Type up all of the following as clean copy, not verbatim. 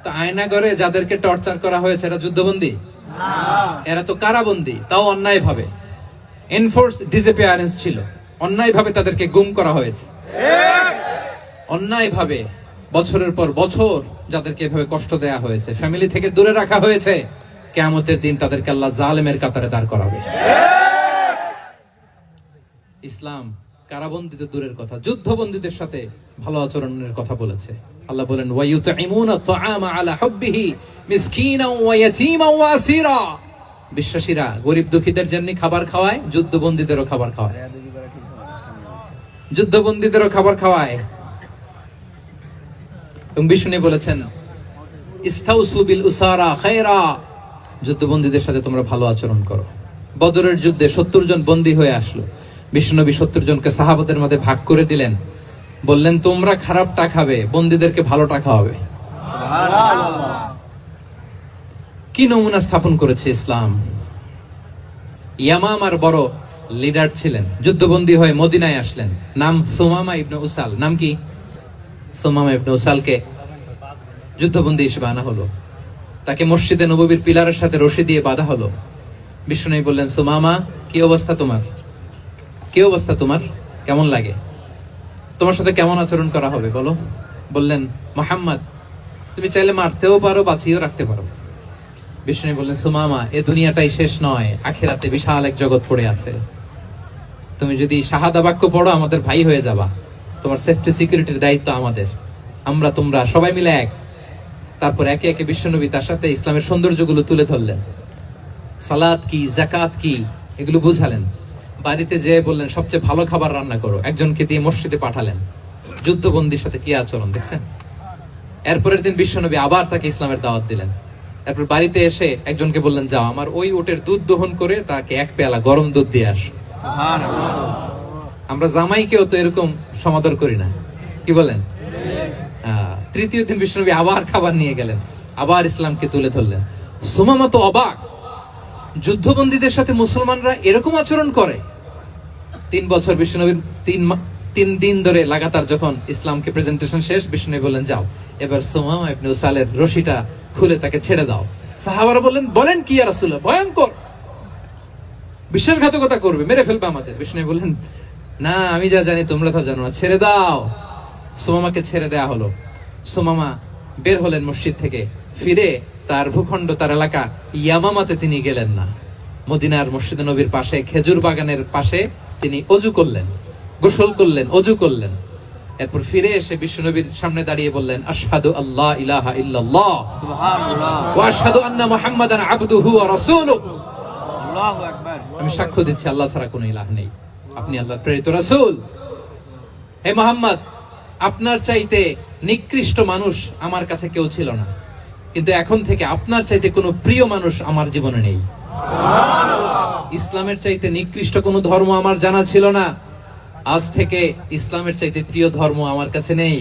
তো আয়নাগরে যাদেরকে টর্চার করা হয়েছে এরা যুদ্ধবন্দী না, এরা তো কারাবন্দী, তাও অন্যায় ভাবে। এনফোর্স ডিসঅ্যাপিয়ারেন্স ছিল, অন্যায় ভাবে তাদেরকে গুম করা হয়েছে। অন্যায় ভাবে বছরের পর বছর যাদেরকে এভাবে কষ্ট দেয়া হয়েছে, ফ্যামিলি থেকে দূরে রাখা হয়েছে, কিয়ামতের দিন তাদেরকে আল্লাহ জালেমের কাতারে দাঁড় করাবে। ইসলাম কারাবন্দীদের দূরের কথা, যুদ্ধবন্দীদের সাথে ভালো আচরণের কথা বলেছে। আল্লাহ বলেন ওয়ায়ুতঈমুনা আত-তাআমা আলা হুব্বিহি মিসকিনান ওয়া ইয়াতীমান ওয়া আসীরা। বিশ্বাসীরা গরিব দুঃখীদের জন্য খাবার খাওয়ায়, যুদ্ধবন্দীদেরও খাবার খাওয়ায়, যুদ্ধবন্দীদেরও খাবার খাওয়ায়। এবং বিষ্ণু বলেছেন ইস্তাউসু বিল উসারা খায়রা, যুদ্ধবন্দীদের সাথে তোমরা ভালো আচরণ করো। বদরের যুদ্ধে 70 জন বন্দী হয়ে আসলো। বিশ্বনবী 70 জনকে সাহাবাদের মধ্যে ভাগ করে দিলেন, বললেন তোমরা খারাপটা খাবে, বন্দীদেরকে ভালোটা খাওয়াবে। কি নমুনা স্থাপন করেছে ইসলাম। ইয়ামামার বড় লিডার ছিলেন, যুদ্ধবন্দী হয়ে মদিনায় আসলেন, নাম সুমামা ইবনে উসাল। নাম কি? সুমামা ইবনে উসালকে যুদ্ধবন্দী হিসেবে আনা হলো। তাকে মসজিদে নববীর পিলারের সাথে রশি দিয়ে বাঁধা হলো। বিষ্ণু বললেন সুমামা, কি অবস্থা তোমার? কি অবস্থা তোমার? কেমন লাগে? তোমার সাথে কেমন আচরণ করা হবে বলো? বললেন মুহাম্মদ, তুমি চাইলে মারতেও পারো, বাঁচিয়েও রাখতে পারো। বিষ্ণু বললেন সুমামা, এ দুনিয়াটাই শেষ নয়, আখিরাতে বিশাল এক জগৎ পড়ে আছে। তুমি যদি শাহাদা বাক্য পড়ো আমাদের ভাই হয়ে যাবা, তোমার সেফটি সিকিউরিটির দায়িত্ব আমাদের, আমরা তোমরা সবাই মিলে এক। তারপর একে একে বিশ্বনবী তার সাথে ইসলামের সৌন্দর্যগুলো তুলে ধরলেন। সালাত কি, যাকাত কি, এগুলো বুঝালেন। বাড়িতে যেয়ে বললেন সবচেয়ে ভালো খাবার রান্না করো, একজনকে দিয়ে মসজিদে পাঠালেন। যুদ্ধবন্দীর সাথে কি আচরণ দেখছেন। এরপরের দিন বিশ্বনবী আবার তাকে ইসলামের দাওয়াত দিলেন। এরপর বাড়িতে এসে একজনকে বললেন যাও আমার ওই উটের দুধ দহন করে তাকে এক পেয়ালা গরম দুধ দিয়ে আসো। আমরা জামাইকেও তো এরকম সমাদর করি না, কি বলেন? তৃতীয় দিন বিশ্বনবী আবার খাবার নিয়ে গেলেন, আবার ইসলামকে তুলে ধরলেন। সুমামা তো অবাক, যুদ্ধবন্দীদের সাথে মুসলমানরা এরকম আচরণ করে। 3 বছর বিশ্বনবীর 3 দিন ধরে লাগাতার যখন ইসলামকে প্রেজেন্টেশন শেষ, বিষ্ণু বললেন যাও এবার সুমামা ইবনে উসালের রশিটা খুলে তাকে ছেড়ে দাও। সাহাবারা বলেন কি ইয়া রাসূলুল্লাহ, ভয়ঙ্কর, বিশ্বাসঘাতকতা করবে, মেরে ফেলবে আমাদের। বিষ্ণু বললেন না, আমি যা জানি তোমরা তা জানো না, ছেড়ে দাও। সুমামাকে ছেড়ে দেয়া হলো। সুমামা বের হলেন মসজিদ থেকে, ফিরে তার ভূখণ্ড, তার এলাকা ইয়ামামাতে তিনি গেলেন না। মদিনার মসজিদে নবীর পাশে খেজুর বাগানের পাশে তিনি অজু করলেন, গোসল করলেন, অজু করলেন। এরপর ফিরে এসে বিশ্বনবীর সামনে দাঁড়িয়ে বললেন আশহাদু আল্লা ইলাহা ইল্লাল্লাহ ওয়া আশহাদু আন্না মুহাম্মাদান আবদুহু ওয়া রাসূলুহু। আল্লাহু আকবার। আমি সাক্ষ্য দিচ্ছি আল্লাহ ছাড়া কোনো ইলাহ নেই, আপনি আল্লাহর প্রেরিত রাসূল। হে মুহাম্মদ, আপনার চাইতে নিকৃষ্ট মানুষ আমার কাছে কেউ ছিল না, কিন্তু এখন থেকে আপনার চাইতে কোনো প্রিয় মানুষ আমার জীবনে নেই। ইসলামের চাইতে নিকৃষ্ট কোনো ধর্ম আমার জানা ছিল না, আজ থেকে ইসলামের চাইতে প্রিয় ধর্ম আমার কাছে নেই।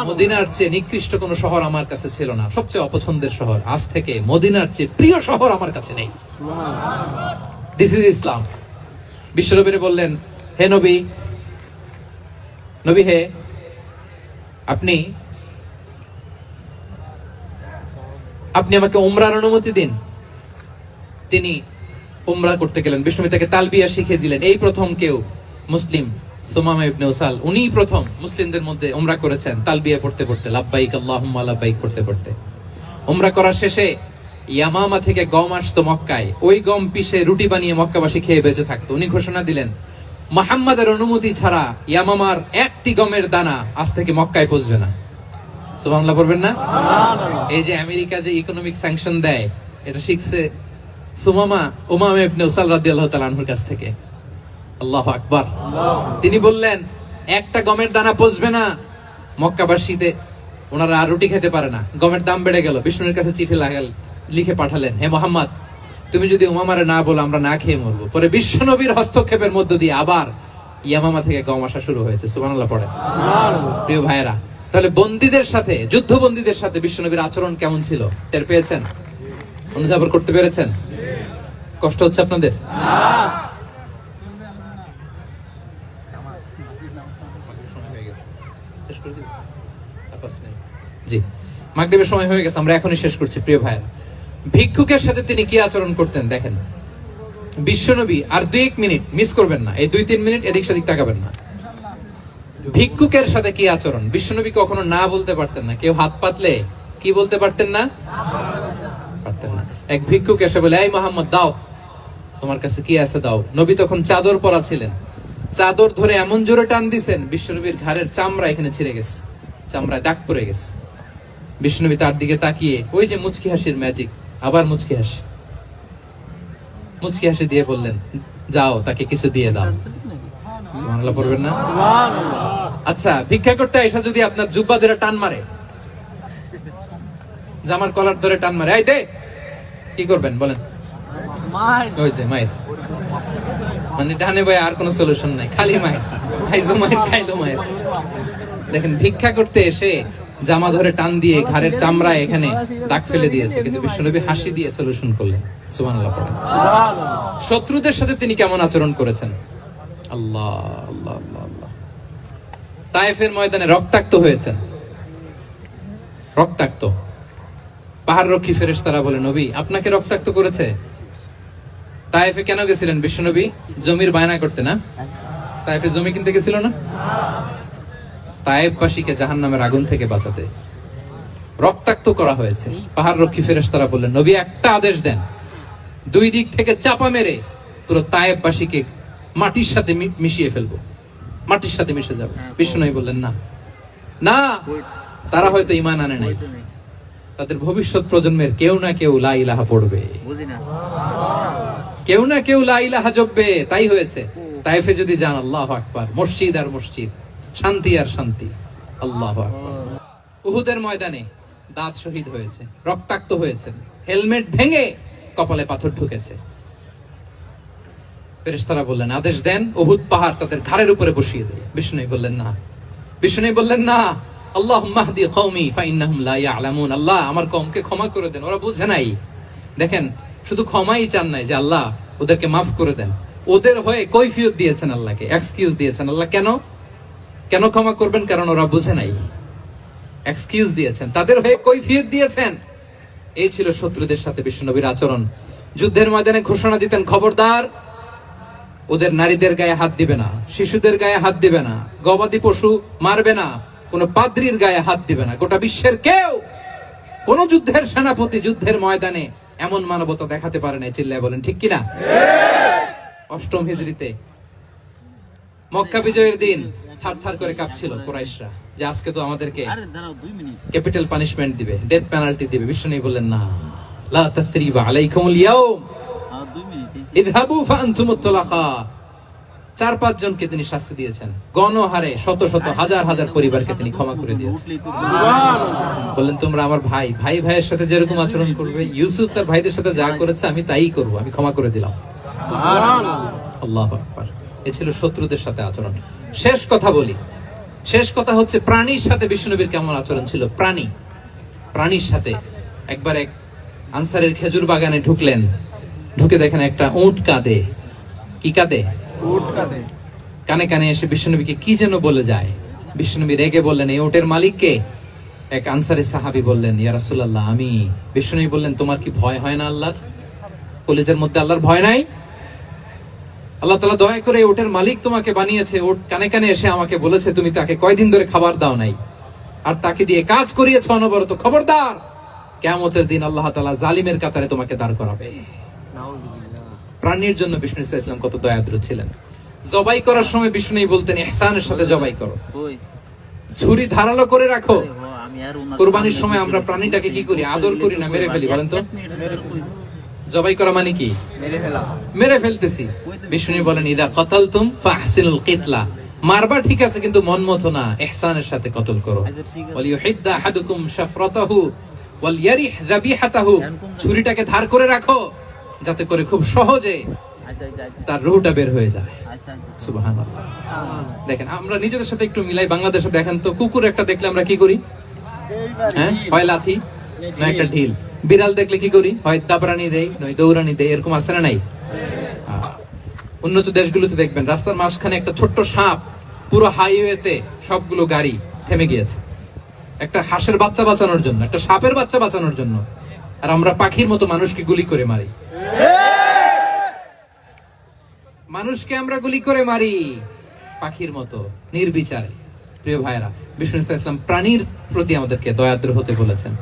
মদিনার চেয়ে নিকৃষ্ট কোনো শহর আমার কাছে ছিল না, সবচেয়ে অপছন্দের শহর, আজ থেকে মদিনার চেয়ে প্রিয় শহর আমার কাছে নেই। দিস ইজ ইসলাম। বিশ্বনবী বললেন হে নবী, নবী হে, আপনি আমাকে উমরার অনুমতি দিন। তিনি উমরা করতে গেলেন। বিষ্ণু তাকে তালবিয়া শিখিয়ে দিলেন। এই প্রথম কেউ মুসলিম সুমামা ইবনে উসাল, উনিই প্রথম মুসলিমদের মধ্যে উমরা করেছেন তালবিয়া পড়তে পড়তে, লাব্বাইক আল্লাহুম্মা লাব্বাইক পড়তে পড়তে। উমরা করার শেষে ইয়ামামা থেকে গম আসতো মক্কায়, ওই গম পিষে রুটি বানিয়ে মক্কাবাসী খেয়ে বেঁচে থাকতো। উনি ঘোষণা দিলেন মুহাম্মাদের অনুমতি ছাড়া ইয়ামামার একটি গমের দানা আজ থেকে মক্কায় পৌঁছবে না। সুবহানাল্লাহ পড়বেন না? এই যে আমেরিকা যে ইকোনমিক স্যাংশন দেয়, এটা শিখছে সুমামা উমামা ইবনে উসাল রাদিয়াল্লাহু তাআলা আনহুর কাছ থেকে। আল্লাহু আকবার। তিনি বললেন একটা গমের দানা পৌঁছবে না মক্কাবাসীতে, ওনারা আর রুটি খেতে পারে না। গমের দাম বেড়ে গেল। বিষ্ণুর কাছে চিঠি লিখে পাঠালেন, হে মুহাম্মদ, তুমি যদি উমামারে না বলো আমরা না খেয়ে মরবো। পরে বিশ্বনবীর হস্তক্ষেপের মধ্য দিয়ে আবার ইয়ামামা থেকে গম আসা শুরু হয়েছে। সুবহানাল্লাহ পড়ে। প্রিয় ভাইয়েরা, তাহলে বন্দীদের সাথে, যুদ্ধবন্দীদের সাথে বিশ্বনবীর আচরণ কেমন ছিল টের পেয়েছেন? অনুধাবন করতে পেরেছেন? কষ্ট হচ্ছে আপনাদের? জি, মাগরিবের সময় হয়ে গেছে, আমরা এখনই শেষ করছি প্রিয় ভাইরা। ভিক্ষুকের সাথে তিনি কি আচরণ করতেন দেখেন। বিশ্বনবী আর 2-1 মিনিট মিস করবেন না, এই 2-3 মিনিট এদিক সেদিক তাকাবেন না। ভিক্ষুকের সাথে কি আচরণ, বিশ্বনবী কখনো না বলতে পারতেন না। কেউ হাত পাতলে কি বলতে পারতেন না? পারতেন না। এক ভিক্ষুক এসে বলে, এই মোহাম্মদ দাও, তোমার কাছে কি আছে দাও। নবী তখন চাদর পরা ছিলেন, চাদর ধরে এমন জোরে টান দিছেন বিশ্বনবীর ঘাড়ের চামড়া এখানে ছিঁড়ে গেছে, চামড়ায় দাগ পড়ে গেছে। বিশ্বনবী তার দিকে তাকিয়ে, ওই যে মুচকি হাসির ম্যাজিক, আবার মুচকি হাসি, মুচকি হাসি দিয়ে বললেন, যাও তাকে কিছু দিয়ে দাও। সুবহানাল্লাহ পড়বেন না? আচ্ছা, ভিক্ষা করতে আইসা যদি আপনার জুব্বা ধরে টান মারে, জামার কলার ধরে টান মারে, এই দে, কি করবেন বলেন? ওই যে মায়ের, মানে ডানে ভাই আর কোনো সলিউশন নাই, খালি মায়ের, খাইজো মায়ের, খাইলো মায়ের। দেখেন, ভিক্ষা করতে এসে জামা ধরে টান দিয়ে ঘাড়ের চামড়ায় এখানে দাগ ফেলে দিয়েছে, কিন্তু বিশ্বনবী হাসি দিয়ে সলিউশন করলেন। সুবহানাল্লাহ পড়েন। শত্রুদের সাথে তিনি কেমন আচরণ করেছেন? আল্লাহ আল্লাহ আল্লাহ আল্লাহ। তায়েফের ময়দানে রক্তাক্ত হয়েছেন, রক্তাক্ত। পাহাড় রক্ষী ফেরেশতারা বলে, নবী আপনাকে রক্তাক্ত করেছে? তায়েফে কেন গেছিলেন বিশ্বনবী? জমির বায়না করতে না? তায়েফে জমি কিনতে গেছিল না? তায়েফবাসীকে জাহান্নামের আগুন থেকে বাঁচাতে রক্তাক্ত করা হয়েছে। পাহাড় রক্ষী ফেরেশতারা বললেন, নবী একটা আদেশ দেন, 2 দিক থেকে চাপা মেরে পুরো তায়েফবাসীকে মাটির সাথে মিশিয়ে ফেলবো, মাটির সাথে মিশে যাবে। বিশ্বনবী বললেন, না না, তারা হয়তো ঈমান আনে নাই, তাদের ভবিষ্যৎ প্রজন্মের কেউ না কেউ লা ইলাহা পড়বে, কেউ না কেউ লা ইলাহা জপবে। তাই হয়েছে। তায়েফে যদি যান, আল্লাহু আকবার, মসজিদ আর মসজিদ, শান্তি আর শান্তি। আল্লাহু আকবার। উহুদের ময়দানে দাঁত শহীদ হয়েছে, রক্তাক্ত হয়েছে, হেলমেট ভেঙে কপালে পাথর ঢুকেছে। ফেরেশতারা বললেন, আদেশ দেন উহুদ পাহাড় তাদের ঘাড়ের উপরে বসিয়ে দেয়। বিষ্ণু বললেন না, বিষ্ণু বললেন না, আল্লাহুম্মা হদি কওমি ফাইন্নাহুম লা ইয়ালামুন। আল্লাহ আমার কওমকে ক্ষমা করে দেন, ওরা বুঝে নাই। দেখেন, শুধু ক্ষমাই চান নাই যে আল্লাহ ওদেরকে মাফ করে দেন, ওদের হয়ে কৈফিয়ত দিয়েছেন আল্লাহকে, এক্সকিউজ দিয়েছেন। আল্লাহ কেন কেন ক্ষমা করবেন? কারণ ওরা বুঝে নাই, এক্সকিউজ দিয়েছেন, তাদের হয়ে কৈফিয়ত দিয়েছেন। এই ছিল শত্রুদের সাথে বিশ্বনবীর আচরণ। যুদ্ধের ময়দানে ঘোষণা দিতেন, খবরদার ওদের নারীদের গায়ে হাত দিবে না, শিশুদের গায়ে হাত দিবে না, গবাদি পশু মারবে না, কোন পাদ্রীর গায়ে হাত দিবে না। গোটা বিশ্বের কেউ, কোন যুদ্ধের সেনাপতি যুদ্ধের ময়দানে এমন মানবতা দেখাতে পারে না। চিল্লায় বলেন ঠিক কিনা? 8ম হিজরিতে মক্কা বিজয়ের দিন থারথার করে কাঁপছিল কুরাইশরা যে আজকে তো আমাদেরকে ক্যাপিটাল পানিশমেন্ট দিবে, ডেথ পেনাল্টি দিবে। বিষ্ণু বললেন, না, লা তাসরিবা আলাইকুমুল ইয়াউম ইযহাবু ফাআনতুমুত তুলাকা। 4-5 জনকে তিনি শাস্তি দিয়েছেন, গণহারে শত শত হাজার হাজার পরিবারকে তিনি ক্ষমা করে দিয়েছেন। বললেন, তোমরা আমার ভাই, ভাই ভাইয়ের সাথে যেরকম আচরণ করবে, ইউসুফ তার ভাইদের সাথে যা করেছে আমি তাই করব, আমি ক্ষমা করে দিলাম। আল্লাহু আকবার। এ ছিল শত্রুদের সাথে আচরণ। শেষ কথা বলি, শেষ কথা হচ্ছে প্রাণীর সাথে বিশ্বনবীর কেমন আচরণ ছিল। প্রাণীর সাথে একবার এক আনসারের খেজুর বাগানে ঢুকলেন, ঢুকে দেখেন একটা উট কাঁদে। কি কাঁদে? উট কাঁদে। কানে কানে এসে বিশ্বনবীকে কি যেন বলে যায়। বিশ্বনবী রেগে বললেন, এই উটের মালিক কে? এক আনসারী সাহাবী বললেন, ইয়া রাসূলুল্লাহ আমি। বিশ্বনবী বললেন, তোমার কি ভয় হয় না আল্লাহর? কলিজার মধ্যে আল্লাহর ভয় নাই? আল্লাহ তাআলা দয়া করে ওটের মালিক তোমাকে বানিয়েছে, ওট কানে কানে এসে আমাকে বলেছে তুমি তাকে কয়দিন ধরে খাবার দাও নাই, আর তাকে দিয়ে কাজ করিয়েছো অনবরত। খবরদার, কিয়ামতের দিন আল্লাহ তাআলা জালিমের কাতারে তোমাকে দাঁড় করাবে। প্রাণীর জন্য বিষ্ণু ইসলাম কত দয়াদ্র ছিলেন। জবাই করার সময় বিষ্ণু বলতেন, ইহসানের সাথে জবাই করো, ছুরি ধারালো করে রাখো। কুরবানির সময় আমরা প্রাণীটাকে কি করি? আদর করি না মেরে ফেলি? বলেন তো, জবাই করা মানে কি? মেরে ফেলতেছি। বিষ্ণু বলেন, ইদা কাতালতুম ফাহসিনুল কিতলা। মারবা ঠিক আছে, কিন্তু মন মতো না, ইহসানের সাথে কতল করো। ওয়ালিয়ুহিদ্দা আহাদুকুম শাফরাতাহু ওয়ালইয়ারিহ যাবিহাতাহু। ছুরিটাকে ধার করে রাখো যাতে করে খুব সহজে তার রূহটা বের হয়ে যায়। সুবহানাল্লাহ। দেখেন, আমরা নিজেদের সাথে একটু মিলাই। বাংলাদেশে দেখেন তো, কুকুর একটা দেখলে আমরা কি করি? হ্যাঁ, হয় লাথি না একটা ঢিল। বিড়াল দেখলে কি করি? হয় দাবরানি দেয়, নয় দৌড়ানি দেয়। এরকম আছে না নাই? উন্নত দেশগুলোতে দেখবেন রাস্তার মাঝখানে একটা ছোট্ট সাপ, পুরো হাইওয়েতে সবগুলো গাড়ি থেমে গিয়েছে। একটা হাঁসের বাচ্চা বাঁচানোর জন্য, একটা সাপের বাচ্চা বাঁচানোর জন্য, আর আমরা পাখির মতো মানুষকে গুলি করে মারি। মানুষকে আমরা গুলি করে মারি পাখির মতো নির্বিচারে। প্রিয় ভাইরা, বিষ্ণু ইসলাম প্রাণীর প্রতি আমাদেরকে দয়াদ্র হতে বলেছেন।